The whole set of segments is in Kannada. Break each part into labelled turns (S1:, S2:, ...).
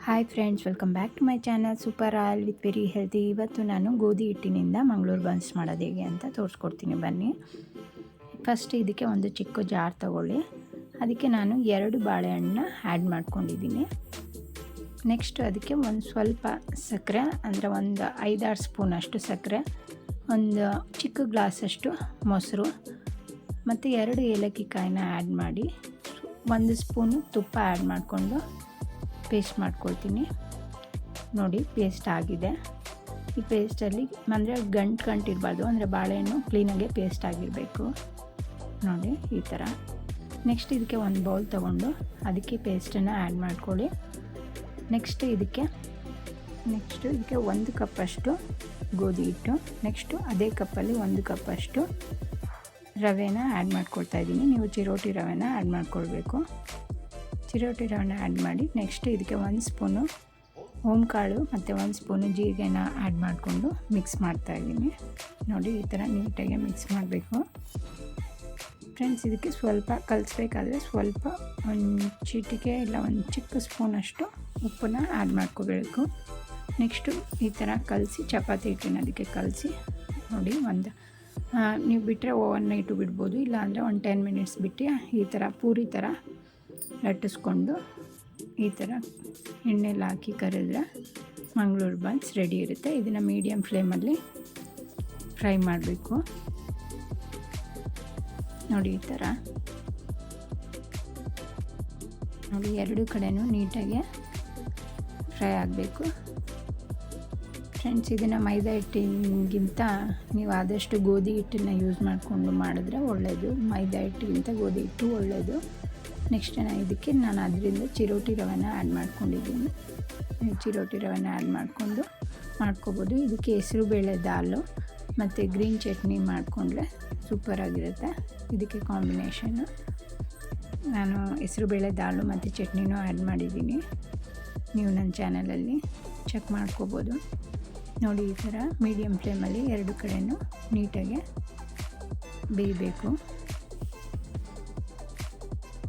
S1: Hi friends, welcome back to my channel super all with very healthy. ಇವತ್ತು ನಾನು ಗೋಧಿ ಹಿಟ್ಟಿನಿಂದ ಮಂಗಳೂರು ಬನ್ಸ್ ಮಾಡೋದು ಹೇಗೆ ಅಂತ ತೋರಿಸ್ಕೊಡ್ತೀನಿ ಬನ್ನಿ. ಫಸ್ಟ್ ಇದಕ್ಕೆ ಒಂದು ಚಿಕ್ಕ ಜಾರ್ ತಗೊಳ್ಳಿ. ಅದಕ್ಕೆ ನಾನು 2 ಬಾಳೆಹಣ್ಣನ್ನ ಆ್ಯಡ್ ಮಾಡ್ಕೊಂಡಿದ್ದೀನಿ. ನೆಕ್ಸ್ಟ್ ಅದಕ್ಕೆ ಒಂದು ಸ್ವಲ್ಪ ಸಕ್ಕರೆ, ಅಂದರೆ ಒಂದು 5-6 ಸ್ಪೂನಷ್ಟು ಸಕ್ಕರೆ, ಒಂದು ಚಿಕ್ಕ ಗ್ಲಾಸಷ್ಟು ಮೊಸರು ಮತ್ತು 2 ಏಲಕ್ಕಿ ಕಾಯಿನ ಆ್ಯಡ್ ಮಾಡಿ 1 ಸ್ಪೂನು ತುಪ್ಪ ಆ್ಯಡ್ ಮಾಡಿಕೊಂಡು ಪೇಸ್ಟ್ ಮಾಡ್ಕೊಳ್ತೀನಿ. ನೋಡಿ, ಪೇಸ್ಟ್ ಆಗಿದೆ. ಈ ಪೇಸ್ಟಲ್ಲಿ ಅಂದರೆ ಗಂಟು ಇರಬಾರ್ದು, ಅಂದರೆ ಬಾಳೆಹಣ್ಣು ಕ್ಲೀನಾಗೆ ಪೇಸ್ಟ್ ಆಗಿರಬೇಕು. ನೋಡಿ ಈ ಥರ. ನೆಕ್ಸ್ಟ್ ಇದಕ್ಕೆ ಒಂದು ಬೌಲ್ ತೊಗೊಂಡು ಅದಕ್ಕೆ ಪೇಸ್ಟನ್ನು ಆ್ಯಡ್ ಮಾಡ್ಕೊಳ್ಳಿ. ನೆಕ್ಸ್ಟ್ ಇದಕ್ಕೆ 1 ಕಪ್ಪಷ್ಟು ಗೋಧಿ ಹಿಟ್ಟು, ನೆಕ್ಸ್ಟು ಅದೇ ಕಪ್ಪಲ್ಲಿ 1 ಕಪ್ಪಷ್ಟು ರವೆನ ಆ್ಯಡ್ ಮಾಡ್ಕೊಳ್ತಾ ಇದ್ದೀನಿ. ನೀವು ಚಿರೋಟಿ ರವೆನ ಆ್ಯಡ್ ಮಾಡ್ಕೊಳ್ಬೇಕು. ಚಿರೋಟಿ ರವೆನ ಆ್ಯಡ್ ಮಾಡಿ ನೆಕ್ಸ್ಟ್ ಇದಕ್ಕೆ 1 ಸ್ಪೂನು ಓಂಕಾಳು ಮತ್ತು 1 ಸ್ಪೂನು ಜೀರಿಗೆನ ಆ್ಯಡ್ ಮಾಡಿಕೊಂಡು ಮಿಕ್ಸ್ ಮಾಡ್ತಾಯಿದ್ದೀನಿ. ನೋಡಿ ಈ ಥರ ನೀಟಾಗಿ ಮಿಕ್ಸ್ ಮಾಡಬೇಕು ಫ್ರೆಂಡ್ಸ್. ಇದಕ್ಕೆ ಸ್ವಲ್ಪ ಕಲಿಸ್ಬೇಕಾದ್ರೆ ಸ್ವಲ್ಪ ಒಂದು ಚಿಟಿಕೆ ಇಲ್ಲ ಒಂದು ಚಿಕ್ಕ ಸ್ಪೂನಷ್ಟು ಉಪ್ಪನ್ನ ಆ್ಯಡ್ ಮಾಡ್ಕೋಬೇಕು. ನೆಕ್ಸ್ಟು ಈ ಥರ ಕಲಸಿ ಚಪಾತಿ ಹಿಟ್ಟಿನ ಅದಕ್ಕೆ ಕಲಸಿ ನೋಡಿ. ನೀವು ಬಿಟ್ಟರೆ ಓವರ್ ನೈಟು ಬಿಡ್ಬೋದು, ಇಲ್ಲಾಂದರೆ ಒಂದು 10 ಮಿನಿಟ್ಸ್ ಬಿಟ್ಟು ಈ ಥರ ಪೂರಿ ಥರ ಲಟ್ಟಿಸ್ಕೊಂಡು ಈ ಥರ ಎಣ್ಣೆಲಿ ಹಾಕಿ ಕರಿದ್ರೆ ಮಂಗಳೂರು ಬನ್ಸ್ ರೆಡಿ ಇರುತ್ತೆ. ಇದನ್ನು ಮೀಡಿಯಮ್ ಫ್ಲೇಮಲ್ಲಿ ಫ್ರೈ ಮಾಡಬೇಕು. ನೋಡಿ ಈ ಥರ ನೋಡಿ, 2 ಕಡೆನೂ ನೀಟಾಗಿ ಫ್ರೈ ಆಗಬೇಕು ಫ್ರೆಂಡ್ಸ್. ಇದನ್ನು ಮೈದಾ ಹಿಟ್ಟಿಗಿಂತ ನೀವು ಆದಷ್ಟು ಗೋಧಿ ಹಿಟ್ಟನ್ನು ಯೂಸ್ ಮಾಡಿಕೊಂಡು ಮಾಡಿದ್ರೆ ಒಳ್ಳೆಯದು. ಮೈದಾ ಹಿಟ್ಟಿಗಿಂತ ಗೋಧಿ ಹಿಟ್ಟು ಒಳ್ಳೆಯದು. ನೆಕ್ಸ್ಟ್ ಇದಕ್ಕೆ ನಾನು ಅದರಿಂದ ಚಿರೋಟಿ ರವೆನ ಆ್ಯಡ್ ಮಾಡ್ಕೊಂಡಿದ್ದೀನಿ. ಚಿರೋಟಿ ರವೆನ ಆ್ಯಡ್ ಮಾಡ್ಕೋಬೋದು. ಇದಕ್ಕೆ ಹೆಸರುಬೇಳೆ ದಾಲು ಮತ್ತು ಗ್ರೀನ್ ಚಟ್ನಿ ಮಾಡಿಕೊಂಡ್ರೆ ಸೂಪರಾಗಿರುತ್ತೆ. ಇದಕ್ಕೆ ಕಾಂಬಿನೇಷನ್ನು ನಾನು ಹೆಸರುಬೇಳೆ ದಾಲು ಮತ್ತು ಚಟ್ನಿನೂ ಆ್ಯಡ್ ಮಾಡಿದ್ದೀನಿ. ನೀವು ನನ್ನ ಚಾನಲಲ್ಲಿ ಚೆಕ್ ಮಾಡ್ಕೋಬೋದು. ನೋಡಿ ಈ ಥರ ಮೀಡಿಯಮ್ ಫ್ಲೇಮಲ್ಲಿ 2 ಕಡೆಯೂ ನೀಟಾಗಿ ಬೇಯಬೇಕು.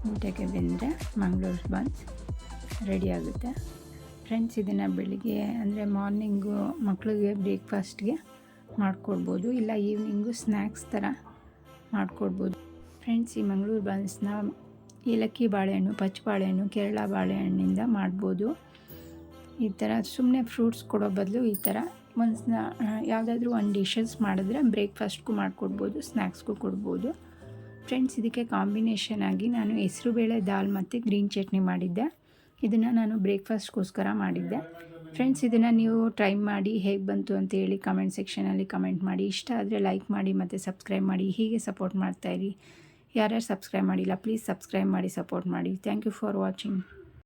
S1: ನೀಟಾಗಿ ಬೆಂದರೆ ಮಂಗಳೂರು ಬನ್ಸ್ ರೆಡಿ ಆಗುತ್ತೆ ಫ್ರೆಂಡ್ಸ್. ಇದನ್ನು ಬೆಳಿಗ್ಗೆ ಅಂದರೆ ಮಾರ್ನಿಂಗು ಮಕ್ಕಳಿಗೆ ಬ್ರೇಕ್ಫಾಸ್ಟ್ಗೆ ಮಾಡಿಕೊಡ್ಬೋದು, ಇಲ್ಲ ಈವ್ನಿಂಗು ಸ್ನ್ಯಾಕ್ಸ್ ಥರ ಮಾಡಿಕೊಡ್ಬೋದು ಫ್ರೆಂಡ್ಸ್. ಈ ಮಂಗಳೂರು ಬನ್ಸ್ನ ಏಲಕ್ಕಿ ಬಾಳೆಹಣ್ಣು, ಪಚ್ಚ ಬಾಳೆಹಣ್ಣು, ಕೇರಳ ಬಾಳೆಹಣ್ಣಿಂದ ಮಾಡ್ಬೋದು. ಈ ಥರ ಸುಮ್ಮನೆ ಫ್ರೂಟ್ಸ್ ಕೊಡೋ ಬದಲು ಈ ಥರ ಯಾವುದಾದ್ರೂ ಒಂದು ಡಿಶಸ್ ಮಾಡಿದ್ರೆ ಬ್ರೇಕ್ಫಾಸ್ಟ್ಗೂ ಮಾಡಿಕೊಡ್ಬೋದು, ಸ್ನ್ಯಾಕ್ಸ್ಗೂ ಕೊಡ್ಬೋದು ಫ್ರೆಂಡ್ಸ್. ಇದಕ್ಕೆ ಕಾಂಬಿನೇಷನ್ ಆಗಿ ನಾನು ಹೆಸರುಬೇಳೆ ದಾಲ್ ಮತ್ತು ಗ್ರೀನ್ ಚಟ್ನಿ ಮಾಡಿದ್ದೆ. ಇದನ್ನು ನಾನು ಬ್ರೇಕ್ಫಾಸ್ಟ್ಗೋಸ್ಕರ ಮಾಡಿದ್ದೆ ಫ್ರೆಂಡ್ಸ್. ಇದನ್ನು ನೀವು ಟ್ರೈ ಮಾಡಿ ಹೇಗೆ ಬಂತು ಅಂತ ಹೇಳಿ ಕಮೆಂಟ್ ಸೆಕ್ಷನಲ್ಲಿ ಕಮೆಂಟ್ ಮಾಡಿ. ಇಷ್ಟ ಆದರೆ ಲೈಕ್ ಮಾಡಿ ಮತ್ತು ಸಬ್ಸ್ಕ್ರೈಬ್ ಮಾಡಿ. ಹೀಗೆ ಸಪೋರ್ಟ್ ಮಾಡ್ತಾಯಿರಿ. ಯಾರ್ಯಾರು ಸಬ್ಸ್ಕ್ರೈಬ್ ಮಾಡಿಲ್ಲ ಪ್ಲೀಸ್ ಸಬ್ಸ್ಕ್ರೈಬ್ ಮಾಡಿ, ಸಪೋರ್ಟ್ ಮಾಡಿ. Thank you for watching.